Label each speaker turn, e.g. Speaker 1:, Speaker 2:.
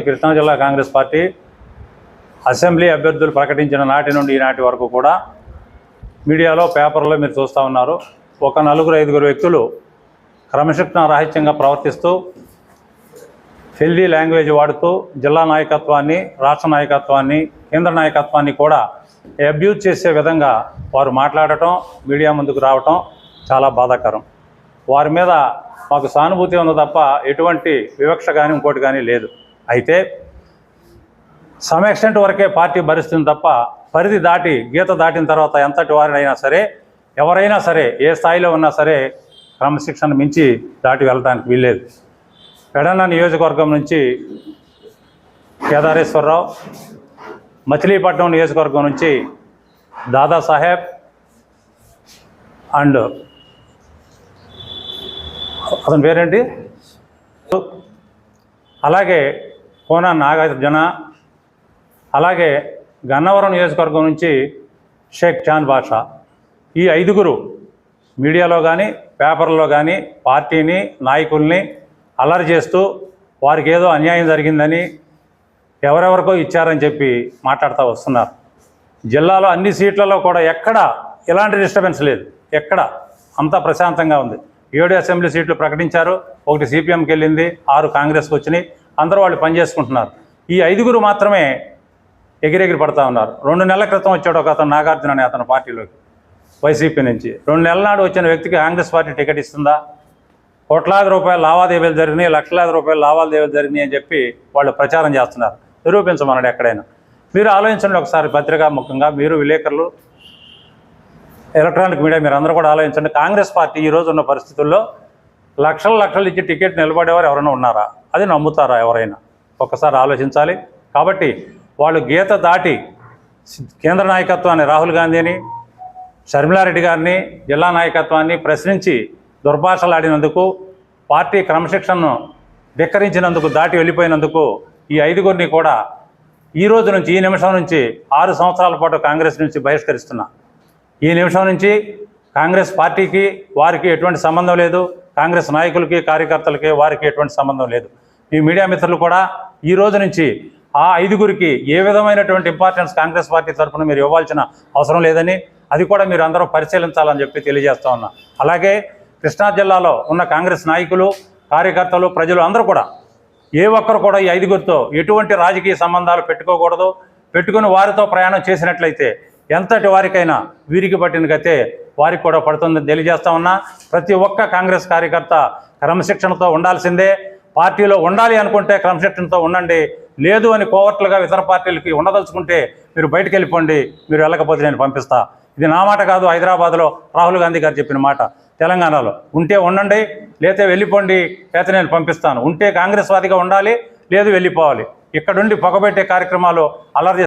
Speaker 1: కృష్ణా జిల్లా Congress party assembly అభ్యర్థులు ప్రకటించిన నాటి నుండి ఈనాటి వరకు కూడా మీడియాలో పేపర్లో మీరు చూస్తూ ఉన్నారు. ఒక 4-5 వ్యక్తులు క్రమశిక్షణ రాహిత్యంగా ప్రవర్తిస్తూ హెల్దీ లాంగ్వేజ్ వాడుతూ జిల్లా నాయకత్వాన్ని, రాష్ట్ర నాయకత్వాన్ని, కేంద్ర నాయకత్వాన్ని కూడా అబ్యూజ్ చేసే విధంగా వారు మాట్లాడటం, మీడియా ముందుకు రావటం చాలా బాధాకరం. వారి మీద మాకు సానుభూతి ఉంది తప్ప ఎటువంటి వివక్ష కానీ ఇంకోటి కానీ లేదు. అయితే సమ్ ఎక్స్టెంట్ వరకే పార్టీ భరిస్తుంది తప్ప పరిధి దాటి గీత దాటిన తర్వాత ఎంతటి వారినైనా సరే, ఎవరైనా సరే, ఏ స్థాయిలో ఉన్నా సరే క్రమశిక్షణ మించి దాటి వెళ్ళడానికి వీల్లేదు. పెడన నియోజకవర్గం నుంచి కేదారేశ్వరరావు, మచిలీపట్నం నియోజకవర్గం నుంచి దాదాసాహెబ్ అండ్ అతని పేరేంటి, అలాగే కోన నాగార్జున, అలాగే గన్నవరం నియోజకవర్గం నుంచి షేక్ చాంద్ బాషా, ఈ 5 మీడియాలో కానీ పేపర్లో కానీ పార్టీని, నాయకుల్ని అల్లరి చేస్తూ వారికి ఏదో అన్యాయం జరిగిందని, ఎవరెవరికో ఇచ్చారని చెప్పి మాట్లాడుతూ వస్తున్నారు. జిల్లాలో అన్ని సీట్లలో కూడా ఎక్కడ ఎలాంటి డిస్టర్బెన్స్ లేదు, ఎక్కడ అంతా ప్రశాంతంగా ఉంది. 7 అసెంబ్లీ సీట్లు ప్రకటించారు, 1 సిపిఎంకి వెళ్ళింది, 6 కాంగ్రెస్కి వచ్చినాయి. అందరూ వాళ్ళు పనిచేసుకుంటున్నారు. ఈ 5 మాత్రమే ఎగిరెగిరి పడతా ఉన్నారు. 2 నెలల క్రితం వచ్చాడు ఒక అతను, నాగార్జున అనే అతను పార్టీలోకి వైసీపీ నుంచి. 2 నెలల నాడు వచ్చిన వ్యక్తికి కాంగ్రెస్ పార్టీ టికెట్ ఇస్తుందా? కోట్లాది రూపాయల లావాదేవీలు జరిగినాయి, లక్షలాది రూపాయల లావాదేవీలు జరిగినాయి అని చెప్పి వాళ్ళు ప్రచారం చేస్తున్నారు. నిరూపించమన్నాడు ఎక్కడైనా. మీరు ఆలోచించండి ఒకసారి, పత్రికా ముఖంగా మీరు, విలేకరులు, ఎలక్ట్రానిక్ మీడియా, మీరు అందరూ కూడా ఆలోచించండి. కాంగ్రెస్ పార్టీ ఈరోజు ఉన్న పరిస్థితుల్లో లక్షలు ఇచ్చి టికెట్ నిలబడేవారు ఎవరైనా ఉన్నారా? అది నమ్ముతారా ఎవరైనా? ఒక్కసారి ఆలోచించాలి. కాబట్టి వాళ్ళు గీత దాటి కేంద్ర నాయకత్వాన్ని, రాహుల్ గాంధీని, షర్మిలారెడ్డి గారిని, జిల్లా నాయకత్వాన్ని ప్రశ్నించి దుర్భాషలాడినందుకు, పార్టీ క్రమశిక్షణను ధిక్కరించినందుకు, దాటి వెళ్ళిపోయినందుకు ఈ 5 కూడా ఈ రోజు నుంచి, ఈ నిమిషం నుంచి 6 సంవత్సరాల పాటు కాంగ్రెస్ నుంచి బహిష్కరిస్తున్నా. ఈ నిమిషం నుంచి కాంగ్రెస్ పార్టీకి వారికి ఎటువంటి సంబంధం లేదు, కాంగ్రెస్ నాయకులకి, కార్యకర్తలకి వారికి ఎటువంటి సంబంధం లేదు. మీ మీడియా మిత్రులు కూడా ఈ రోజు నుంచి ఆ 5 ఏ విధమైనటువంటి ఇంపార్టెన్స్ కాంగ్రెస్ పార్టీ తరఫున మీరు ఇవ్వాల్సిన అవసరం లేదని, అది కూడా మీరు అందరూ పరిశీలించాలని చెప్పి తెలియజేస్తా ఉన్నా. అలాగే కృష్ణా జిల్లాలో ఉన్న కాంగ్రెస్ నాయకులు, కార్యకర్తలు, ప్రజలు అందరూ కూడా ఏ ఒక్కరు కూడా ఈ 5 ఎటువంటి రాజకీయ సంబంధాలు పెట్టుకోకూడదు. పెట్టుకుని వారితో ప్రయాణం చేసినట్లయితే ఎంతటి వారికైనా వీరికి పట్టిన గతే వారికి కూడా పడుతుందని తెలియజేస్తా ఉన్నా. ప్రతి ఒక్క కాంగ్రెస్ కార్యకర్త క్రమశిక్షణతో ఉండాల్సిందే. పార్టీలో ఉండాలి అనుకుంటే క్రమశిక్షణతో ఉండండి. లేదు అని కోవర్ట్లుగా ఇతర పార్టీలకి ఉండదలుచుకుంటే మీరు బయటకు వెళ్ళిపోండి, మీరు వెళ్ళకపోతే నేను పంపిస్తా. ఇది నా మాట కాదు, హైదరాబాద్లో రాహుల్ గాంధీ గారు చెప్పిన మాట. తెలంగాణలో ఉంటే ఉండండి, లేతే వెళ్ళిపోండి, లేతే నేను పంపిస్తాను. ఉంటే కాంగ్రెస్ వాదిగా ఉండాలి, లేదు వెళ్ళిపోవాలి. ఇక్కడుండి పొగబెట్టే కార్యక్రమాలు అల్లరి